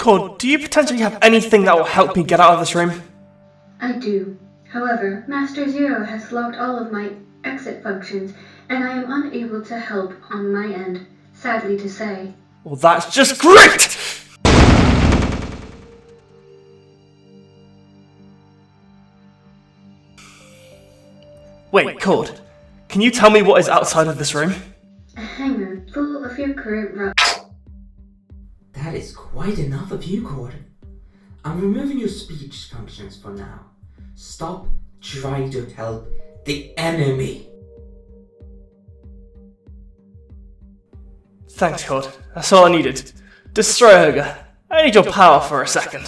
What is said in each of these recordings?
Cord, do you potentially have anything that will help me get out of this room? I do. However, Master Zero has locked all of my exit functions, and I am unable to help on my end, sadly to say. Well, that's just great! Wait, Cord, can you tell me what is outside of this room? A hangar full of your current That is quite enough of you, Cord. I'm removing your speech functions for now. Stop trying to help the enemy. Thanks, Cord. That's all I needed. Destroy Ogre. I need your power for a second.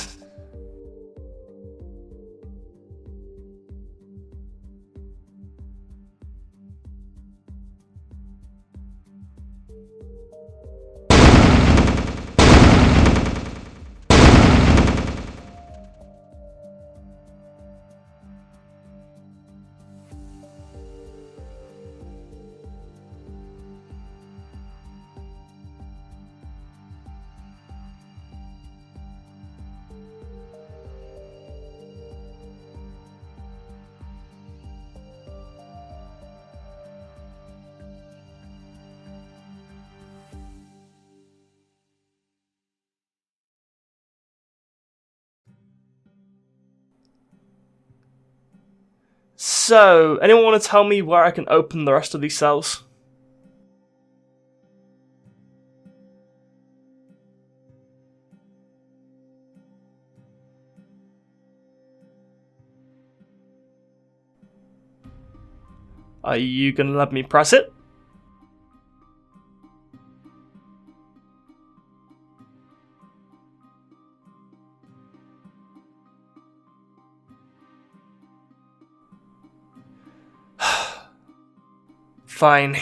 So, anyone want to tell me where I can open the rest of these cells? Are you gonna let me press it? Fine.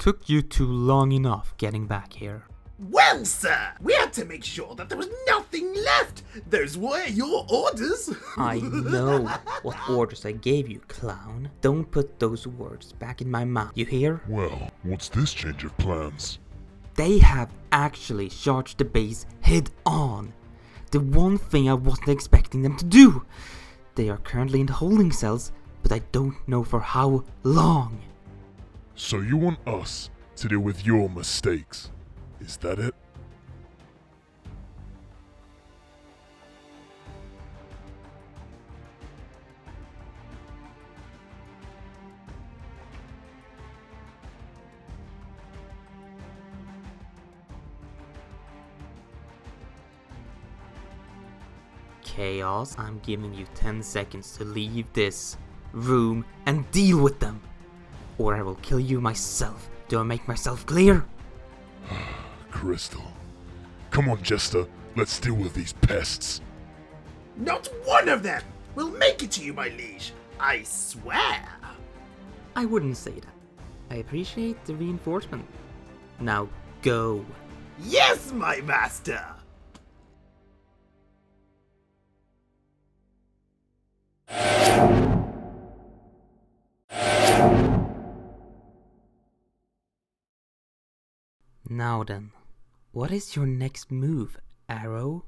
Took you too long enough getting back here. Well, sir, we had to make sure that there was nothing left. Those were your orders. I know what orders I gave you, clown. Don't put those words back in my mouth, you hear? Well, what's this change of plans? They have actually charged the base head on. The one thing I wasn't expecting them to do. They are currently in the holding cells, but I don't know for how long. So you want us to deal with your mistakes? Is that it? Chaos, I'm giving you 10 seconds to leave this room and deal with them. Or I will kill you myself. Do I make myself clear? Crystal. Come on, Jester. Let's deal with these pests. Not one of them will make it to you, my liege. I swear. I wouldn't say that. I appreciate the reinforcement. Now go. Yes, my master. Now then, what is your next move, Arrow?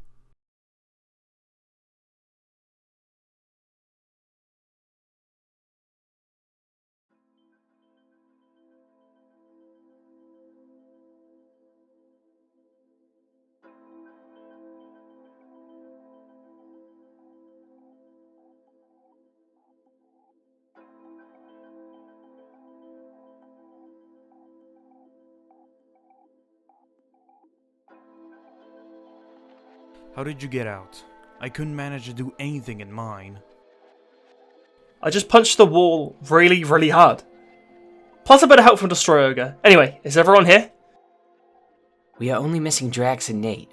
How did you get out? I couldn't manage to do anything in mine. I just punched the wall really, really hard. Plus a bit of help from Destroy Ogre. Anyway, is everyone here? We are only missing Drax and Nate.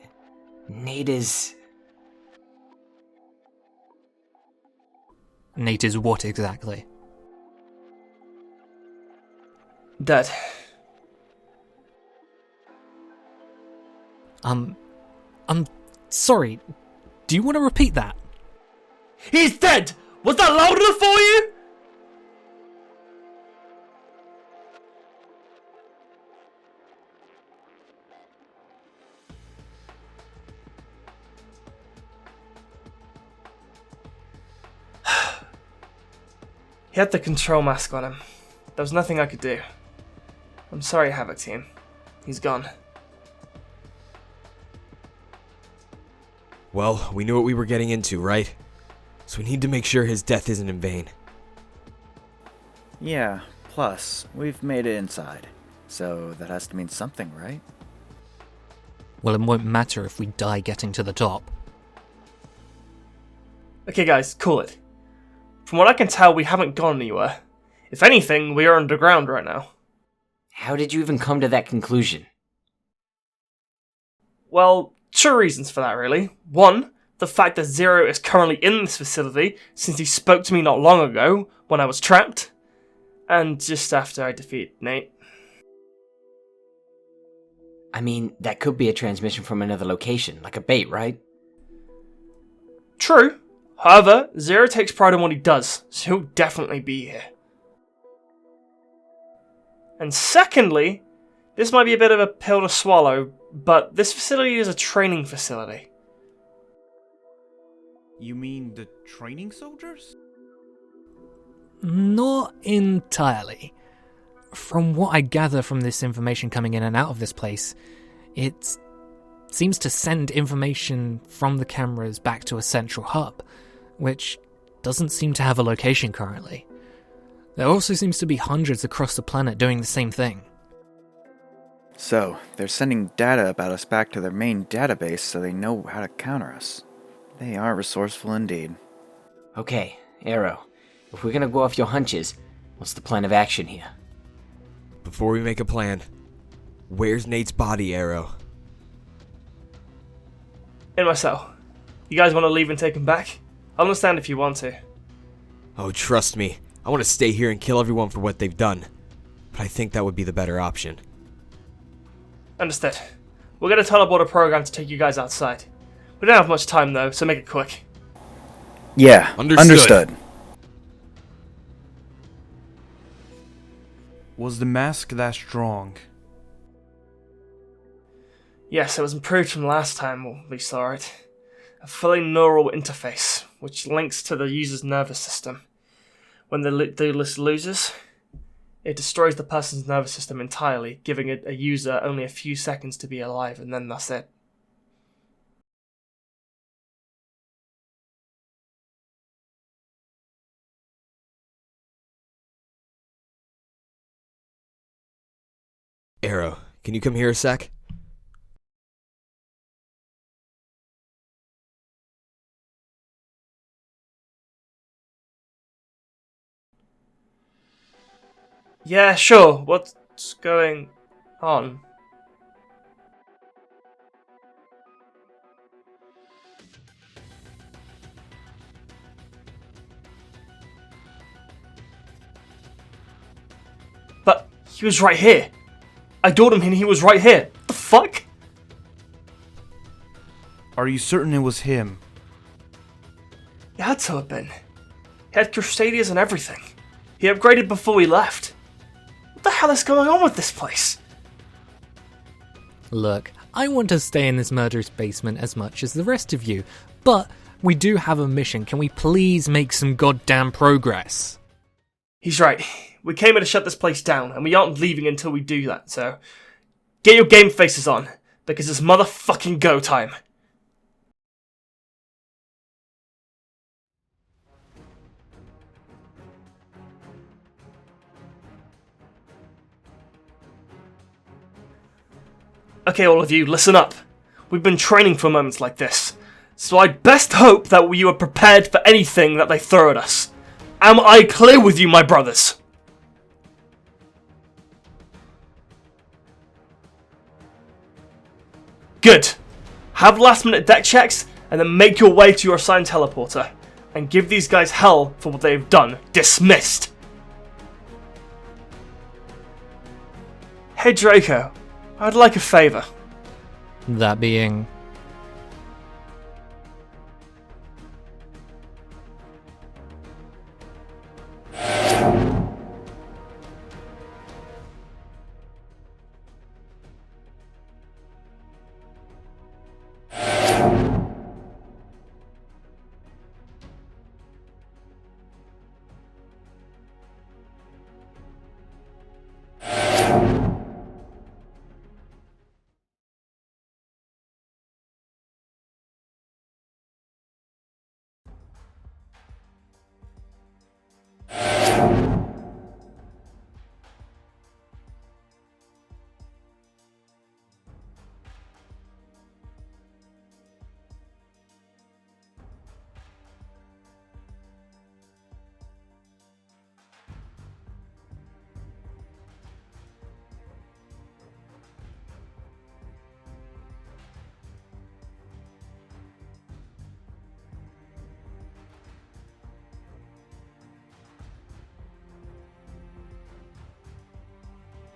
Nate is what exactly? Dead. I'm sorry. Do you want to repeat that? He's dead! Was that loud enough for you? He had the control mask on him. There was nothing I could do. I'm sorry, Havoc Team. He's gone. Well, we knew what we were getting into, right? So we need to make sure his death isn't in vain. Yeah, plus, we've made it inside. So that has to mean something, right? Well, it won't matter if we die getting to the top. Okay guys, cool it. From what I can tell, we haven't gone anywhere. If anything, we are underground right now. How did you even come to that conclusion? Well, two reasons for that really. One, the fact that Zero is currently in this facility since he spoke to me not long ago when I was trapped. And just after I defeated Nate. I mean, that could be a transmission from another location, like a bait, right? True. However, Zero takes pride in what he does, so he'll definitely be here. And secondly, this might be a bit of a pill to swallow, but this facility is a training facility. You mean the training soldiers? Not entirely. From what I gather from this information coming in and out of this place, it seems to send information from the cameras back to a central hub, which doesn't seem to have a location currently. There also seems to be hundreds across the planet doing the same thing. So, they're sending data about us back to their main database so they know how to counter us. They are resourceful indeed. Okay, Arrow, if we're gonna go off your hunches, what's the plan of action here? Before we make a plan, where's Nate's body, Arrow? In my cell. You guys want to leave and take him back? I'll understand if you want to. Oh, trust me. I want to stay here and kill everyone for what they've done. But I think that would be the better option. Understood. We'll get a teleporter program to take you guys outside. We don't have much time though, so make it quick. Yeah, understood. Was the mask that strong? Yes, it was improved from last time we saw it. A fully neural interface, which links to the user's nervous system. When the list loses, it destroys the person's nervous system entirely, giving a user only a few seconds to be alive, and then that's it. Arrow, can you come here a sec? Yeah, sure. What's going on? But he was right here. I told him and he was right here. What the fuck? Are you certain it was him? It had to have been. He had Crustadias and everything. He upgraded before we left. What the hell is going on with this place? Look, I want to stay in this murderous basement as much as the rest of you, but we do have a mission. Can we please make some goddamn progress? He's right. We came here to shut this place down, and we aren't leaving until we do that, so get your game faces on, because it's motherfucking go time. Okay, all of you, listen up. We've been training for moments like this, so I'd best hope that you are prepared for anything that they throw at us. Am I clear with you, my brothers? Good. Have last-minute deck checks, and then make your way to your assigned teleporter, and give these guys hell for what they've done. Dismissed. Hey Draco, I'd like a favour. That being...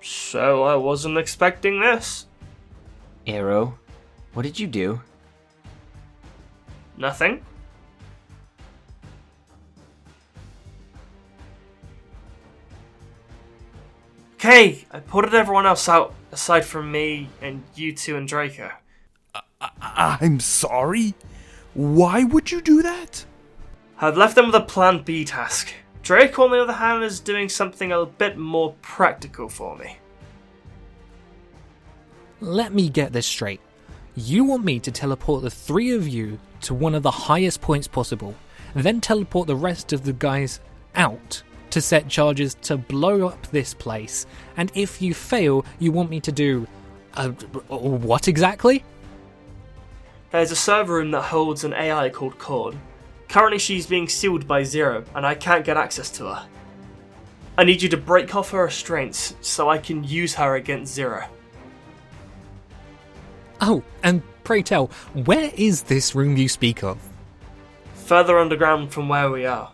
So I wasn't expecting this. Arrow, what did you do? Nothing. Okay, I putted everyone else out aside from me and you two and Draco. I'm sorry? Why would you do that? I've left them with a plan B task. Draco, on the other hand, is doing something a bit more practical for me. Let me get this straight. You want me to teleport the three of you to one of the highest points possible, then teleport the rest of the guys out to set charges to blow up this place, and if you fail, you want me to do... what exactly? There's a server room that holds an AI called Cord. Currently she's being sealed by Zero, and I can't get access to her. I need you to break off her restraints so I can use her against Zero. Oh, and pray tell, where is this room you speak of? Further underground from where we are.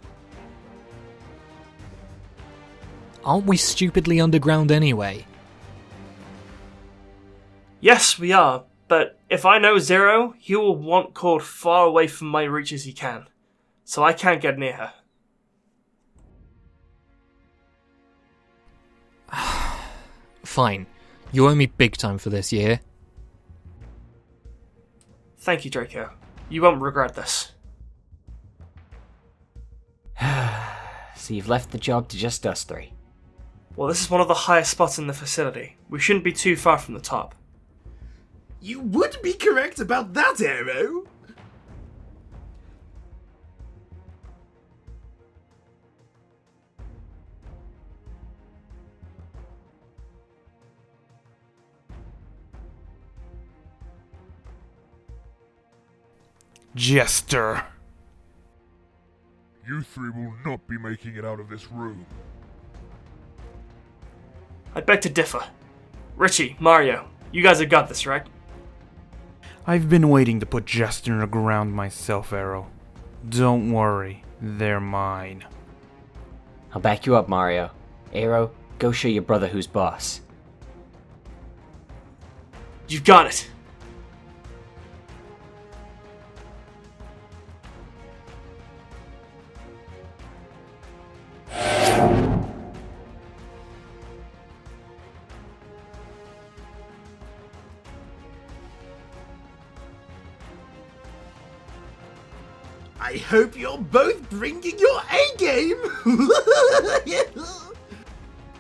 Aren't we stupidly underground anyway? Yes, we are, but if I know Zero, he will want Cord far away from my reach as he can, so I can't get near her. Fine. You owe me big time for this year. Thank you, Draco. You won't regret this. So you've left the job to just us three. Well, this is one of the highest spots in the facility. We shouldn't be too far from the top. You would be correct about that, Arrow. Jester. You three will not be making it out of this room. I beg to differ. Richie, Mario, you guys have got this, right? I've been waiting to put Jester in the ground myself, Arrow. Don't worry, they're mine. I'll back you up, Mario. Arrow, go show your brother who's boss. You've got it. hope you're both bringing your A game.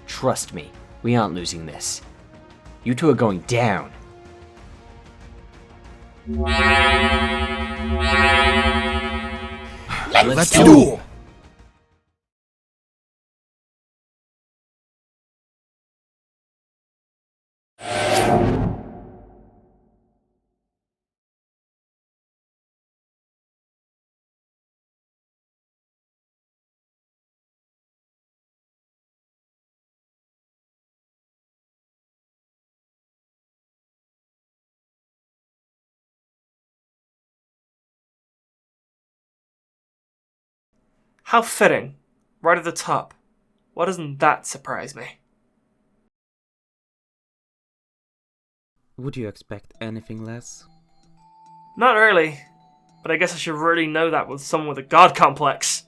Trust me, we aren't losing this. You two are going down. Let's duel! How fitting. Right at the top. Why doesn't that surprise me? Would you expect anything less? Not really. But I guess I should really know that with someone with a god complex.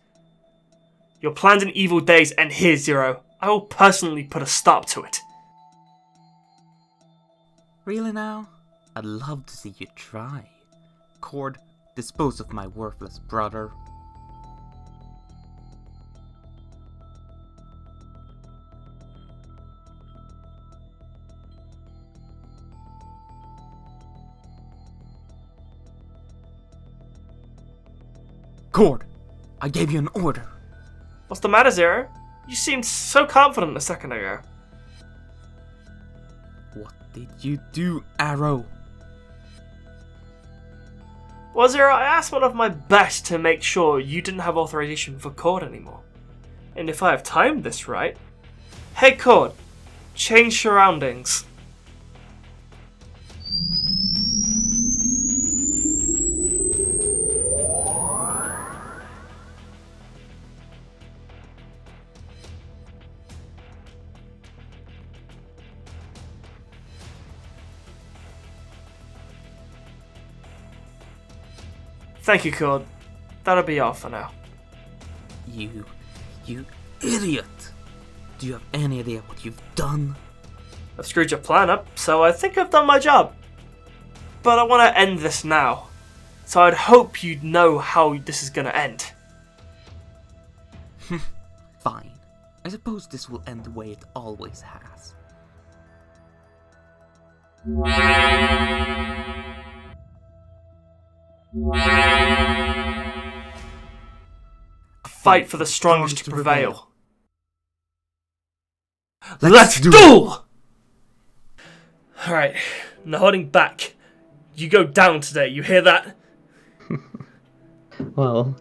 Your plans and evil days end here, Zero. I will personally put a stop to it. Really now? I'd love to see you try. Cord, dispose of my worthless brother. Cord, I gave you an order. What's the matter, Zero? You seemed so confident a second ago. What did you do, Arrow? Well, Zero, I asked one of my best to make sure you didn't have authorization for Cord anymore. And if I have timed this right... Hey Cord, change surroundings. Thank you, Cord. That'll be all for now. You idiot! Do you have any idea what you've done? I've screwed your plan up, so I think I've done my job. But I want to end this now. So I'd hope you'd know how this is gonna end. Fine. I suppose this will end the way it always has. Fight for the strongest to prevail. Let's duel! Alright, no holding back. You go down today, you hear that? Well,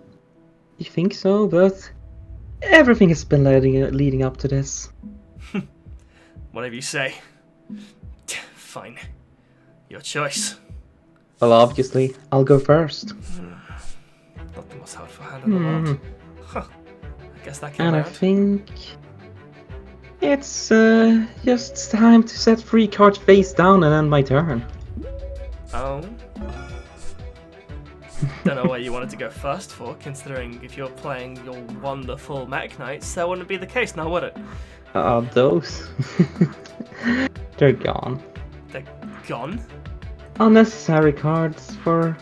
you think so, but everything has been leading up to this. Whatever you say. Fine. Your choice. Well, obviously, I'll go first. Not the most helpful hand in the world. Huh. I guess that came And around. I think it's just time to set free cards face down and end my turn. Oh. Don't know why you wanted to go first for, considering if you're playing your wonderful Mech Knights, that wouldn't be the case now, would it? Those? They're gone. They're gone? Unnecessary cards for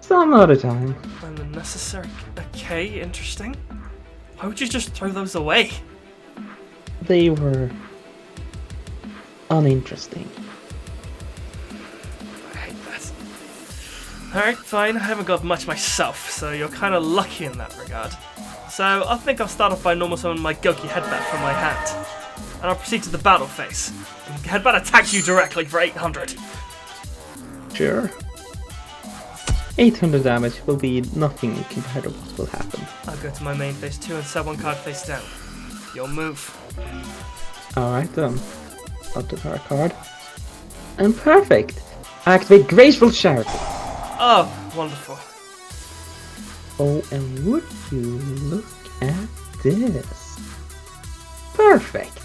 some other time. Unnecessary. Okay, interesting. Why would you just throw those away? They were uninteresting. I hate that. Alright, fine. I haven't got much myself, so you're kind of lucky in that regard. So I think I'll start off by normal summoning my Goki Headbat from my hand. And I'll proceed to the battle phase. And Headbat attack you directly for 800. Sure. 800 damage will be nothing compared to what will happen. I'll go to my main phase 2 and sub one card face down. Your move. Alright then. I'll draw a card. And perfect! Activate Graceful Charity. Oh, wonderful. Oh, and would you look at this? Perfect!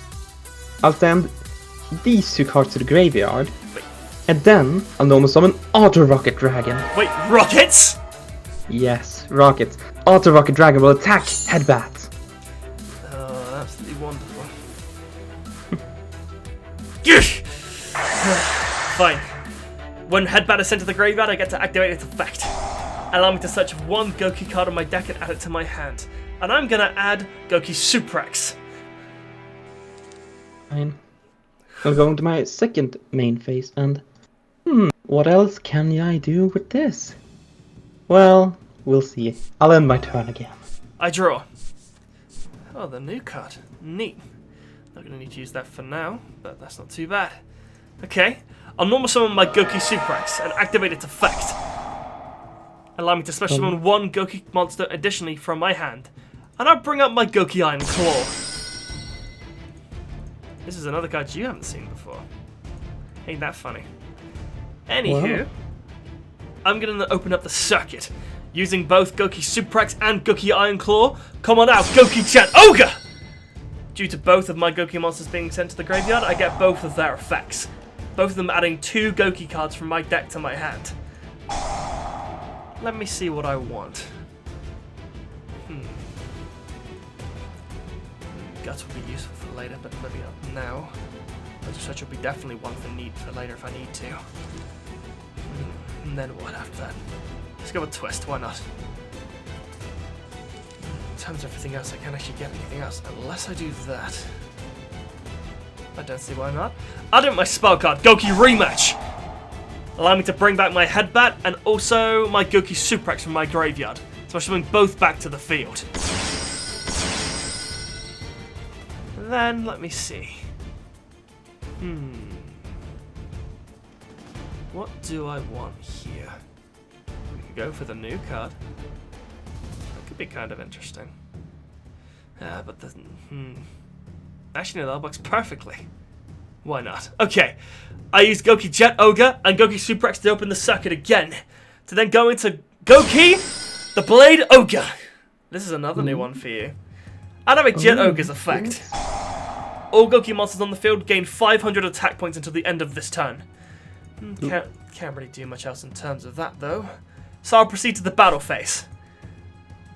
I'll send these two cards to the graveyard. Wait. And then I'll normal summon Auto Rocket Dragon. Wait, rockets? Yes, rockets. Auto Rocket Dragon will attack Headbat. Oh, absolutely wonderful. Fine. When Headbat is sent to the graveyard, I get to activate its effect. Allow me to search one Goki card on my deck and add it to my hand. And I'm gonna add Goki Suprex. Fine. I'll go into my second main phase and... what else can I do with this? Well, we'll see. I'll end my turn again. I draw. Oh, the new card. Neat. Not gonna need to use that for now, but that's not too bad. Okay. I'll normal summon my Goki Suprex and activate its effect. Allow me to special summon one Goki monster additionally from my hand. And I'll bring up my Goki Iron Claw. This is another card you haven't seen before. Ain't that funny? Anywho, Wow. I'm gonna open up the circuit. Using both Goki Suprex and Goki Iron Claw. Come on out, Goki Jet Ogre! Due to both of my Goki monsters being sent to the graveyard, I get both of their effects. Both of them adding 2 Goki cards from my deck to my hand. Let me see what I want. Guts will be useful for later, but maybe not now. Such will be definitely one for need for later if I need to. And then what after that? Let's go with Twist, why not? In terms of everything else, I can't actually get anything else unless I do that. I don't see why not. I'll do my spell card, Goki Rematch! Allow me to bring back my Headbat and also my Goki Suprex from my graveyard. So I should bring both back to the field. Then, let me see. What do I want here? We could go for the new card. That could be kind of interesting. But the... Actually, no, that works perfectly. Why not? Okay, I use Goki Jet Ogre and Goki Suprex to open the circuit again. To then go into Goki, the Blade Ogre. This is another new one for you. Animate Jet Ogre's effect. All Goki monsters on the field gain 500 attack points until the end of this turn. Can't really do much else in terms of that, though. So I'll proceed to the battle phase.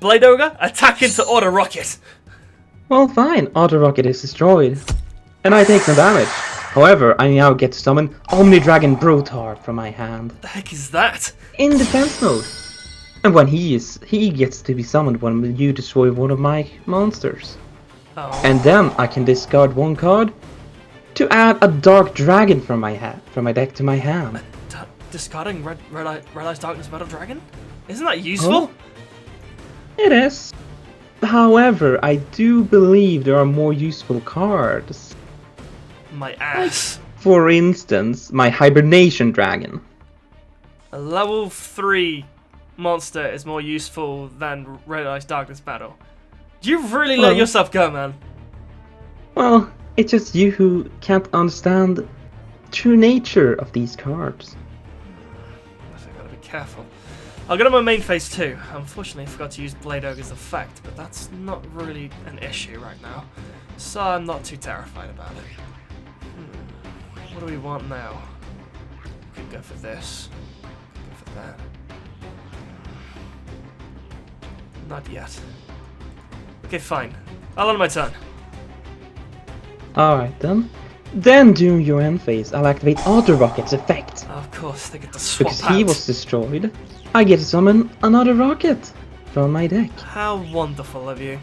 Blade Ogre, attack into Auto Rocket. Well, fine. Auto Rocket is destroyed. And I take some damage. However, I now get to summon Omni Dragon Brotard from my hand. What the heck is that? In defense mode. And when he gets to be summoned when you destroy one of my monsters. Oh. And then I can discard one card to add a Dark Dragon from my deck to my hand. Discarding Red Eyes Darkness Battle Dragon? Isn't that useful? It is. However, I do believe there are more useful cards. My ass. For instance, my Hibernation Dragon. A level 3 monster is more useful than Red Eyes Darkness Battle. You really let yourself go, man. Well, it's just you who can't understand the true nature of these cards. I think I gotta be careful. I'll go to my main phase too. Unfortunately, I forgot to use Blade Ogre's effect, but that's not really an issue right now. So I'm not too terrified about it. What do we want now? We could go for this. Go for that. Not yet. Okay, fine. I'll end my turn. Alright then. Then during your end phase, I'll activate Auto Rocket's effect. Of course, they get to swap Because he was destroyed, I get to summon another rocket from my deck. How wonderful of you.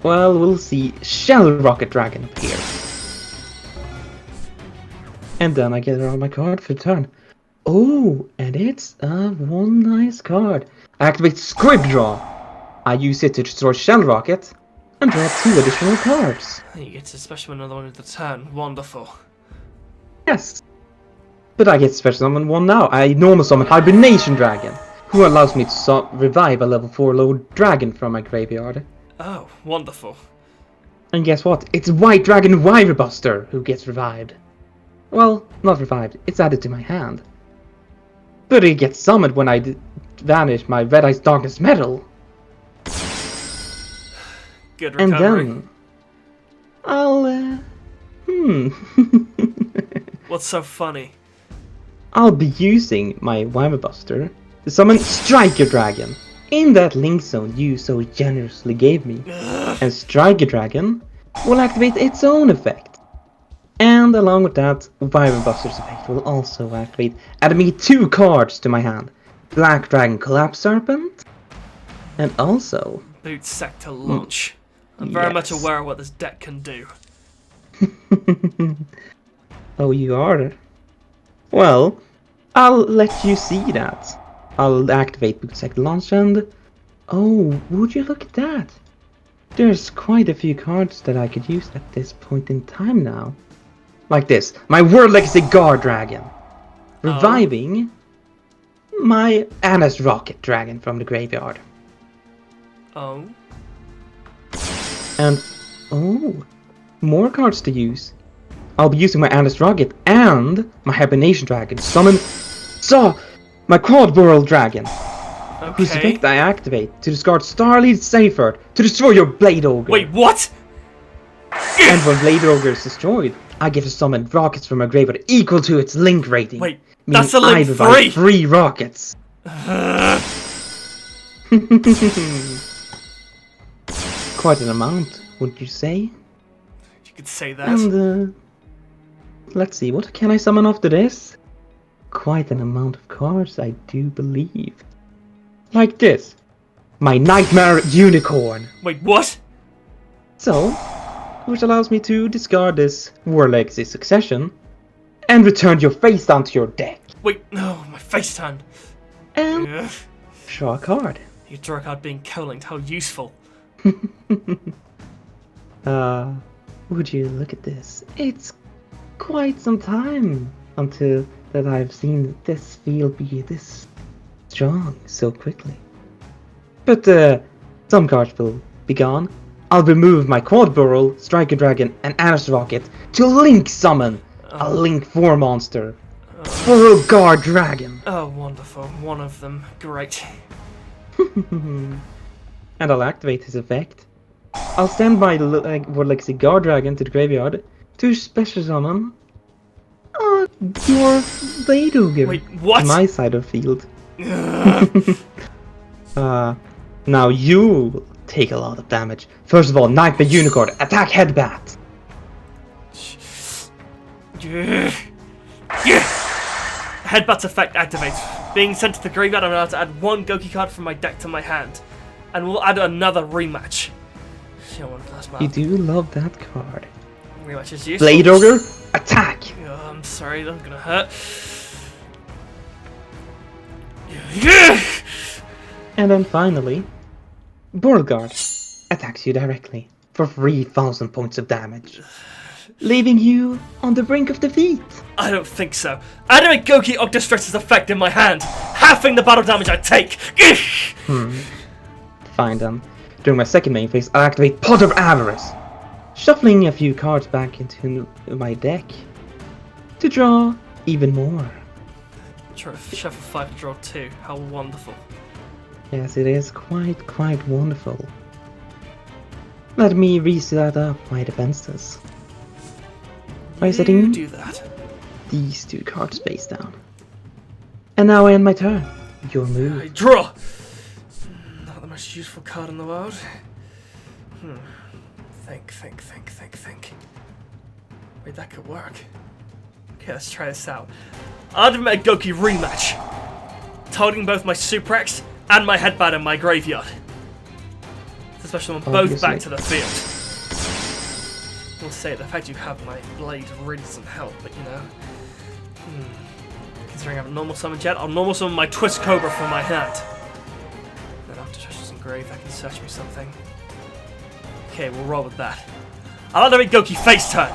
Well, we'll see Shell Rocket Dragon appear. And then I get to draw my card for the turn. Oh, and it's one nice card. I activate Script Draw. I use it to destroy Shell Rocket and draw 2 additional cards. You get to special another one at the turn. Wonderful. Yes. But I get to special summon one now. I normal summon Hibernation Dragon, who allows me to revive a level 4 low dragon from my graveyard. Oh, wonderful. And guess what? It's White Dragon Wirebuster who gets revived. Well, not revived, it's added to my hand. But it gets summoned when I vanish my Red Eyes Darkness Metal. Good recovery. And then I'll What's so funny? I'll be using my Wirebuster to summon Striker Dragon in that link zone you so generously gave me. And Striker Dragon will activate its own effect. And along with that, Wirebuster's effect will also activate, adding me 2 cards to my hand. Black Dragon Collapse Serpent, and also... Boot sector launch. I'm very much Yes. aware of what this deck can do. Oh, you are? Well, I'll let you see that. I'll activate Boot Sector Launch and... Oh, would you look at that? There's quite a few cards that I could use at this point in time now. Like this, my World Legacy Guard Dragon. Reviving my Anna's Rocket Dragon from the graveyard. Oh. And, oh, more cards to use. I'll be using my Anna's Rocket and my Hibernation Dragon to summon my Quad World Dragon. Whose effect I activate to discard Starlead Seyfert to destroy your Blade Ogre. Wait, what? And when Blade Ogre is destroyed, I get to summon rockets from my graveyard equal to its link rating. Wait, that's a link I 3 rockets. Quite an amount, wouldn't you say? You could say that. And, let's see, what can I summon after this? Quite an amount of cards, I do believe. Like this. My Nightmare Unicorn. Wait, what? So, which allows me to discard this War Legacy Succession and return your face down to your deck. Wait, no, my face turn. And draw a card. You draw a card being co-linked, how useful. Would you look at this? It's quite some time until that I've seen this field be this strong so quickly. But some cards will be gone. I'll remove my Quad Burrow, Striker Dragon, and Anna's Rocket to link summon a Link 4 monster. Burrow Guard Dragon. Oh, wonderful. One of them. Great. And I'll activate his effect. I'll send my World Legacy Guard Dragon to the graveyard to special summon your Blade Ogre. Wait, what? To my side of the field. Now you take a lot of damage. First of all, Nightmare Unicorn, attack Headbat. Headbutt's effect activates. Being sent to the graveyard, I'm allowed to add 1 Goki card from my deck to my hand. And we'll add another rematch. You do love that card. Rematch is useful. Blade Ogre, attack! Oh, I'm sorry, that's gonna hurt. And then finally, Beauregard attacks you directly for 3,000 points of damage, leaving you on the brink of defeat. I don't think so. Animate Goki Octostress's effect in my hand, halving the battle damage I take. Fine then. During my second main phase, I'll activate Pot of Avarice, shuffling a few cards back into my deck to draw even more. Shuffle 5 to draw 2. How wonderful. Yes, it is quite wonderful. Let me reset up my defenses by setting do that. these 2 cards face down. And now I end my turn. Your move. I draw! Not the most useful card in the world. Think. Wait, that could work. Okay, let's try this out. Ultimate Goki rematch. Targeting both my Super X and my Headband in my graveyard. Especially when both back to the field. We'll say the fact you have my blade really doesn't help, but you know. Considering I haven't normal summoned yet, I'll normal summon my Twist Cobra from my hand. Then after Treasure's engraved, that can search me something. Okay, we'll roll with that. I'll activate Goki face turn.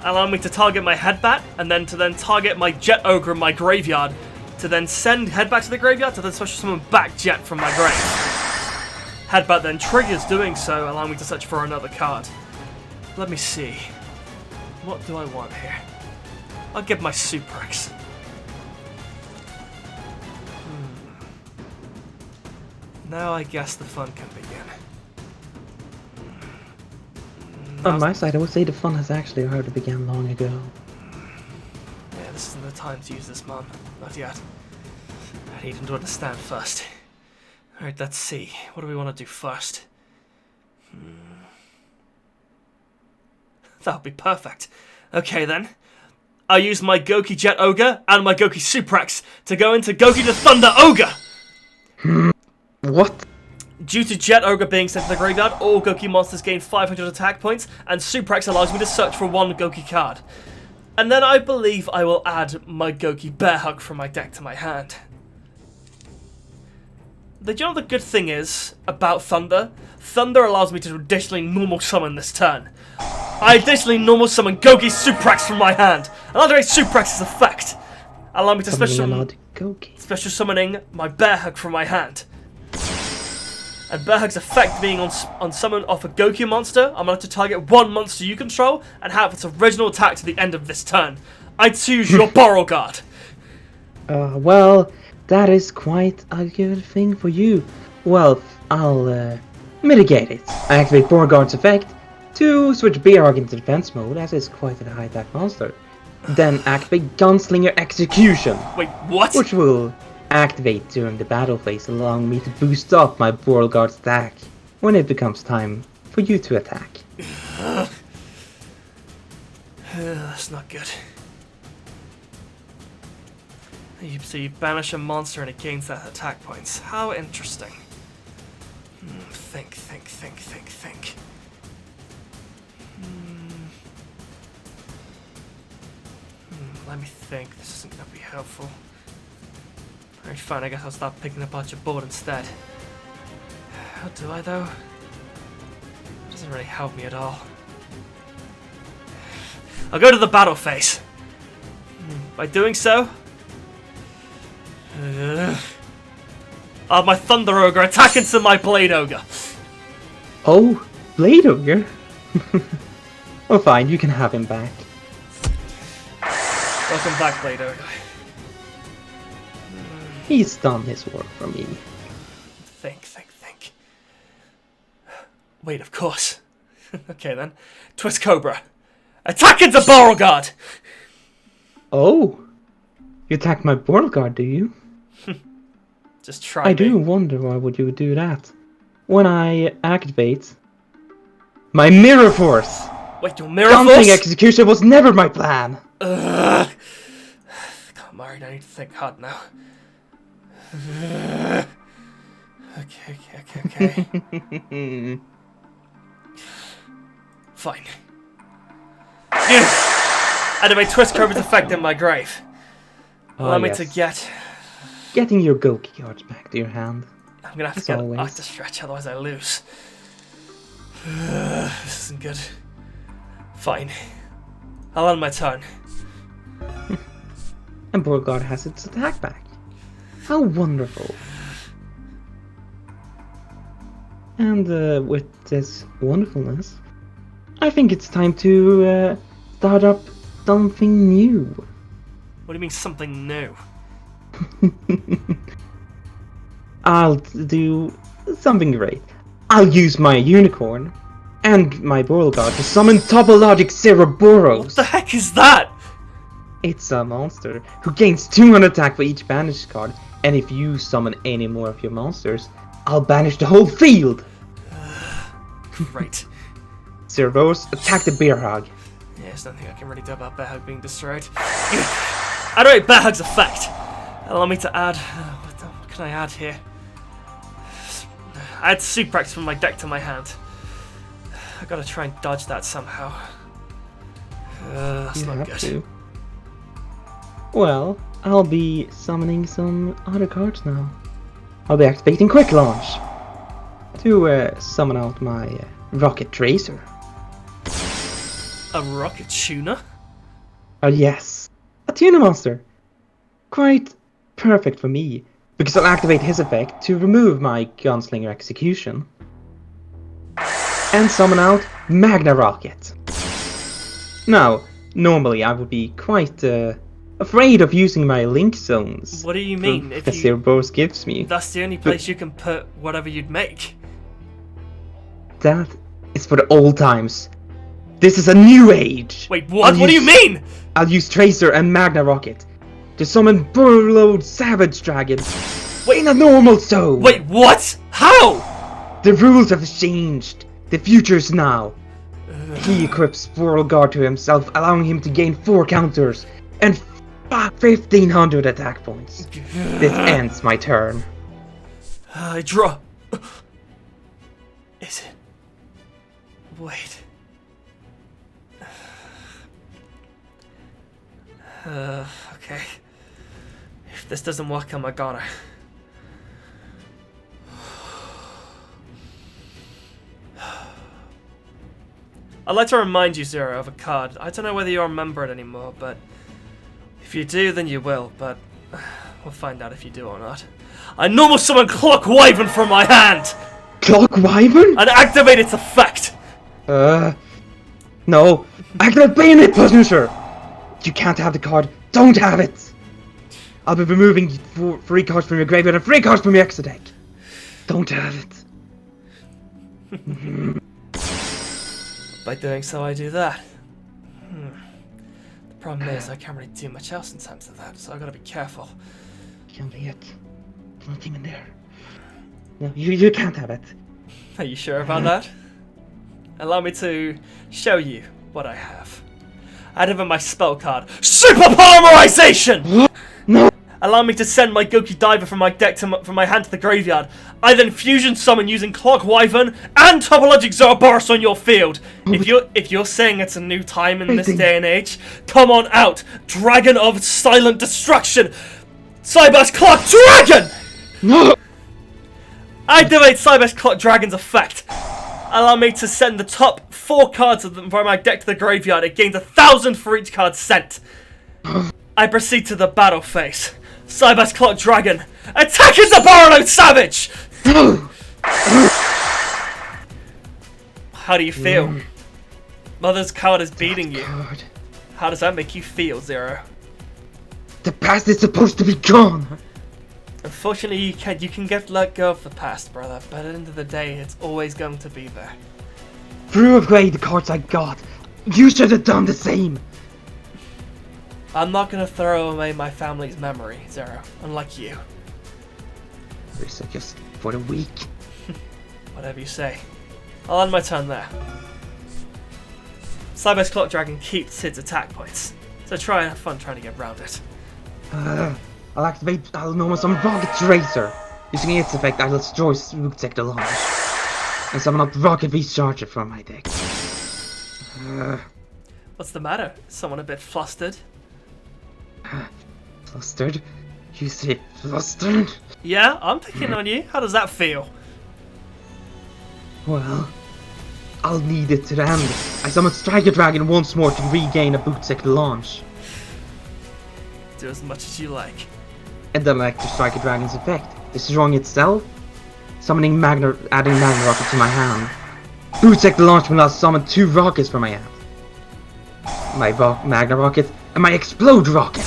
Allow me to target my Headbat, and then target my Jet Ogre in my graveyard, to then send Headbat to the graveyard, to then special summon back Jet from my grave. Headbat then triggers doing so, allowing me to search for another card. Let me see. What do I want here? I'll get my Super X. Now I guess the fun can begin. On my side, I would say the fun has actually already begun long ago. Yeah, this isn't the time to use this, Mom. Not yet. I need him to understand first. Alright, let's see. What do we want to do first? That'll be perfect. Okay then. I'll use my Goki Jet Ogre and my Goki Suprax to go into Goki the Thunder Ogre! What? Due to Jet Ogre being sent to the graveyard, all Goki monsters gain 500 attack points, and Suprax allows me to search for one Goki card. And then I believe I will add my Goki Bear Hug from my deck to my hand. Do you know what the good thing is about Thunder? Thunder allows me to additionally normal summon this turn. I additionally normal summon Goki Suprax from my hand, and activate Suprax's effect. Allow me to special summoning my Bear Hug from my hand. And Bear Hug's effect being on summon off a Goki monster, I'm allowed to target one monster you control and have its original attack to the end of this turn. I choose your Beauregard. Well, that is quite a good thing for you. Well, I'll mitigate it. I activate Beauregard's effect to switch Bearhug into defense mode, as it's quite a high attack monster. Then activate Gunslinger Execution. Wait, what? Which will activate during the battle phase, allowing me to boost up my Beauregard's attack when it becomes time for you to attack. That's not good. So you banish a monster and it gains that attack points. How interesting. Think. Let me think. This isn't going to be helpful. Alright, fine. I guess I'll start picking apart your board instead. How do I, though? It doesn't really help me at all. I'll go to the battle phase. By doing so, my Thunder Ogre attack into my Blade Ogre. Oh, Blade Ogre? Well, fine, you can have him back. Welcome back, Blade Ogre. He's done his work for me. Think. Wait, of course. Okay then. Twist Cobra. Attack into Beauregard! Oh! You attack my Beauregard, do you? Just try I do wonder why would you do that. When I activate my Mirror Force! Wait, your Mirror Force? Something execution was never my plan! Come on, Mario, I need to think hard now. Okay. Fine. Activate Twist Cobra's effect in my grave. Allow me to getting your Goki cards back to your hand. I'm gonna have to get an Octa Stretch, otherwise I lose. This isn't good. Fine. I'll end my turn. And Beauregard has its attack back. How wonderful. And with this wonderfulness, I think it's time to start up something new. What do you mean something new? I'll do something great. I'll use my unicorn and my Beauregard to summon Topologic Cereburos. What the heck is that? It's a monster who gains 200 attack for each banished card, and if you summon any more of your monsters, I'll banish the whole field. Right. Cereburos, attack the Bear Hug. Yeah, there's nothing I can really do about Bear Hug being destroyed. Activate Bear Hug's effect. Allow me to add... what can I add here? Add Suprax from my deck to my hand. I gotta try and dodge that somehow. That's not good. Well, I'll be summoning some other cards now. I'll be activating Quick Launch to summon out my Rocket Tracer. A Rocket Tuner? Oh yes, a tuna monster. Quite perfect for me, because I'll activate his effect to remove my Gunslinger Execution and summon out Magna Rocket. Now, normally I would be quite afraid of using my Link Zones. What do you mean? If the Cereburos gives me. That's the only place you can put whatever you'd make. That is for the old times. This is a new age! Wait, what? What do you mean? I'll use Tracer and Magna Rocket to summon Burlowed Savage Dragon in a normal zone! Wait, what? How? The rules have changed. The future is now. He equips Beauregard to himself, allowing him to gain 4 counters and 1500 attack points. This ends my turn. I draw. Is it? Wait. Okay. If this doesn't work, I'm gonna. I'd like to remind you, Zero, of a card. I don't know whether you'll remember it anymore, but if you do, then you will, but we'll find out if you do or not. I normal summon Clock Wyvern from my hand! Clock Wyvern? And activate its effect! No. Activate Bayonet Punisher! You can't have the card. Don't have it! I'll be removing 3 cards from your graveyard and 3 cards from your extra deck. Don't have it. By doing so, I do that. The problem is, I can't really do much else in terms of that, so I gotta be careful. Can't be it. There's nothing in there. No, you can't have it. Are you sure about that? Allow me to show you what I have. I have in my spell card, Super Polymerization! What? No! Allow me to send my Goki Diver from my deck from my hand to the graveyard. I then fusion summon using Clock Wyvern and Topologic Zorobarus on your field. If you're saying it's a new time in this day and age, come on out, Dragon of Silent Destruction, Cyber's Clock Dragon. No. Activate Cyber's Clock Dragon's effect. Allow me to send the top 4 cards from my deck to the graveyard. It gains 1,000 for each card sent. I proceed to the battle phase. Cyber's Clock Dragon, attacking the Borrowed Savage! How do you feel? Mother's card is beating you. How does that make you feel, Zero? The past is supposed to be gone! Unfortunately, you can let go of the past, brother, but at the end of the day, it's always going to be there. Threw away the cards I got. You should have done the same. I'm not gonna throw away my family's memory, Zero, unlike you. This is just for the week. Whatever you say. I'll end my turn there. Cyber's Clock Dragon keeps its attack points, so try and have fun trying to get around it. I'll activate Alnoma's on Rocket Tracer. Using its effect, I'll destroy Root Sector Launch. And summon up Rocket Beast Charger from my deck. What's the matter? Is someone a bit flustered? Flustered? You say flustered? Yeah, I'm picking on you. How does that feel? Well, I'll need it to the end. I summon Striker Dragon once more to regain a Boot Sector Launch. Do as much as you like. And then like the Striker Dragon's effect, destroying itself, adding Magna Rocket to my hand. Boot Sector Launch will now summon 2 rockets from my hand. My Magna Rocket and my Explode Rocket.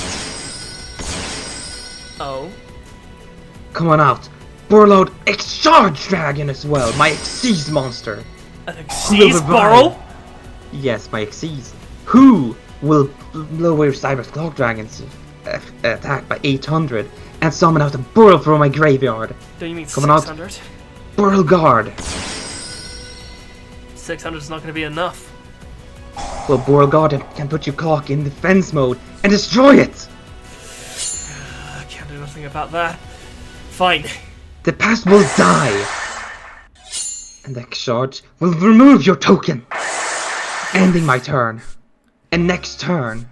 Oh? Come on out. Burlowed X-Charge Dragon as well, my Xyz monster. An Xyz Burrow? Yes, my Xyz. Who will lower Cyber's Clock Dragon's attack by 800 and summon out a Burrow from my graveyard. Do you mean Coming 600? Out, Burrow Guard. 600 is not going to be enough. Well, Burrow Guard can put your clock in defense mode and destroy it. I can't do nothing about that. Fine. The past will die. And the charge will remove your token. Ending my turn. And next turn,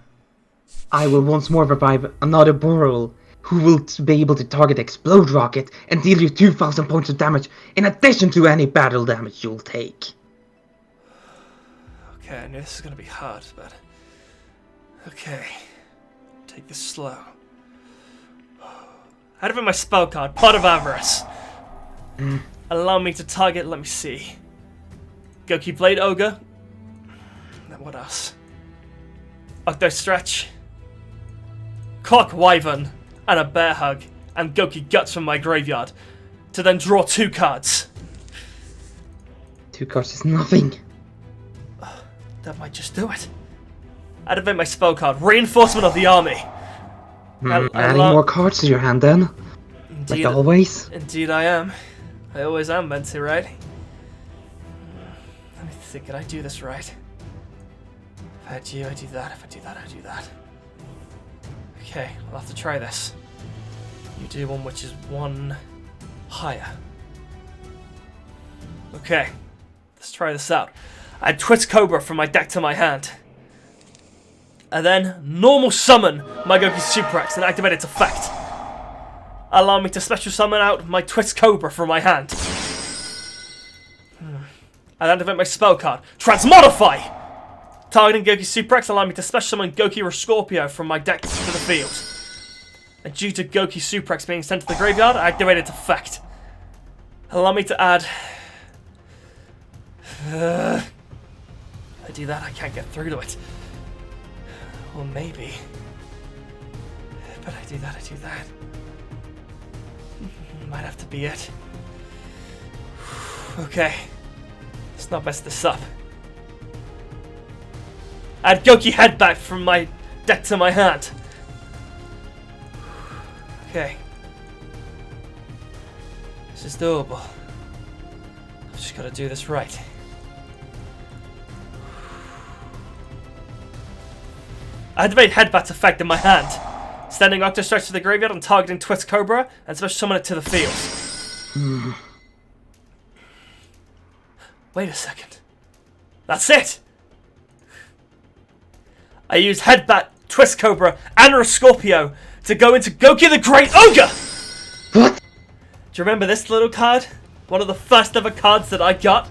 I will once more revive another Burrow who will be able to target Explode Rocket and deal you 2,000 points of damage in addition to any battle damage you'll take. Okay, I knew this is going to be hard, but... Okay. Take this slow. Out of it, my spell card, Pot of Avarice. Allow me to target, let me see. Goki Blade Ogre. Then what else? Octo Stretch. Clock Wyvern. And a Bear Hug. And Goki Guts from my graveyard. To then draw 2 cards. 2 cards is nothing. That might just do it. Activate my spell card, Reinforcement of the Army. Adding more cards to your hand then? Indeed, like always? Indeed I am. I always am, Benty, right? Let me think, can I do this right? If I do, I do that. If I do that, I do that. Okay, I'll have to try this. You do one which is one higher. Okay, let's try this out. I add Twitch Cobra from my deck to my hand. And then normal summon my Goki Super X and activate its effect. Allow me to special summon out my Twitch Cobra from my hand. And activate my spell card, Transmodify! Targeting Goki Super X, allow me to special summon Goki Scorpio from my deck to the field. And due to Goki Super X being sent to the graveyard, I activate its effect. Allow me to add... if I do that, I can't get through to it. Or maybe... But I do that. Might have to be it. Okay. Let's not mess this up. Add Goki Headback from my deck to my hand. Okay. This is doable. I've just gotta do this right. Activate Headbat's effect in my hand. Sending Octostrike to the graveyard and targeting Twitch Cobra and special summon it to the field. Wait a second. That's it! I use Headbat, Twist Cobra, and Scorpio to go into Goki the Great Ogre! What? Do you remember this little card? One of the first ever cards that I got?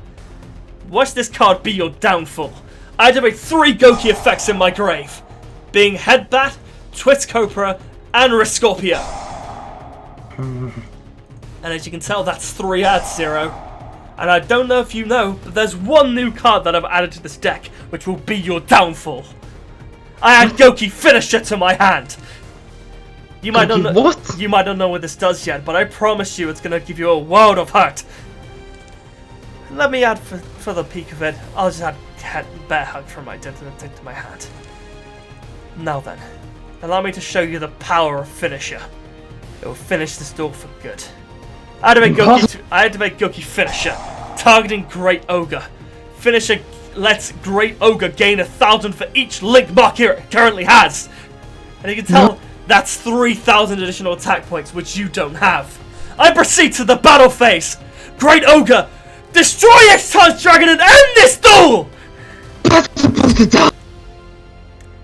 Watch this card be your downfall. I activate 3 Goki effects in my grave, being Headbat, Twist Cobra, and Scorpio. And as you can tell, that's 3 adds, Zero. And I don't know if you know, but there's one new card that I've added to this deck, which will be your downfall. I add Goki Finisher to my hand. You might not know what? You might not know what this does yet, but I promise you it's gonna give you a world of hurt. Let me add for the peak of it. I'll just add Bear Hug from my deck to my hand. Now then, allow me to show you the power of Finisher. It will finish this duel for good. I activate Goki Finisher, targeting Great Ogre. Finisher lets Great Ogre gain 1,000 for each link mark it currently has. And you can tell that's 3,000 additional attack points, which you don't have. I proceed to the battle phase. Great Ogre, destroy X-Times Dragon and end this duel!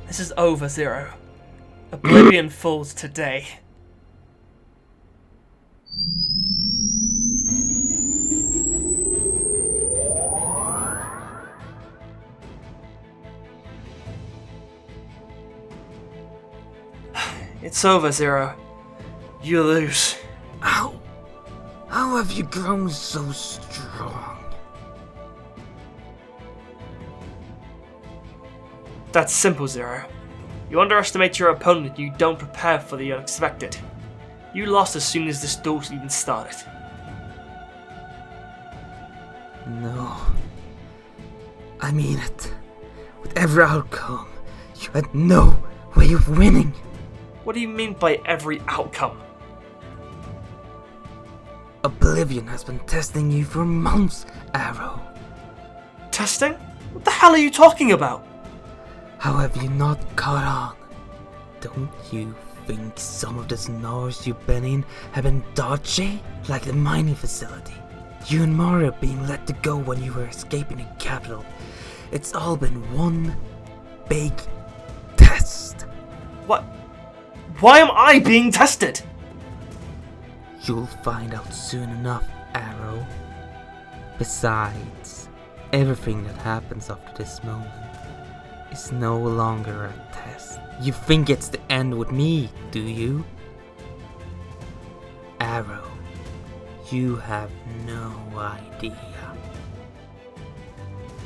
This is over, Zero. Oblivion falls today. It's over, Zero. You lose. How have you grown so strong? That's simple, Zero. You underestimate your opponent and you don't prepare for the unexpected. You lost as soon as this duel even started. No. I mean it. With every outcome, you had no way of winning. What do you mean by every outcome? Oblivion has been testing you for months, Arrow. Testing? What the hell are you talking about? How have you not caught on? Don't you think some of the scenarios you've been in have been dodgy? Like the mining facility. You and Mario being let to go when you were escaping the capital. It's all been one big test. What? Why am I being tested? You'll find out soon enough, Arrow. Besides, everything that happens after this moment is no longer a test. You think it's the end with me, do you? Arrow, you have no idea.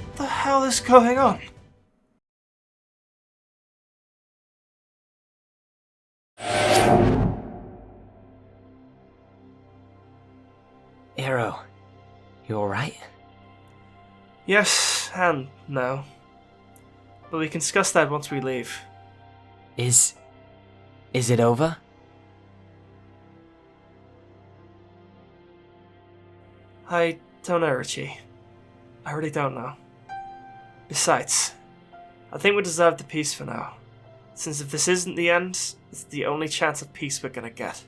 What the hell is going on? Arrow, you alright? Yes and no. But we can discuss that once we leave. Is it over? I don't know, Richie. I really don't know. Besides, I think we deserve the peace for now. since if this isn't the end, it's the only chance of peace we're gonna get.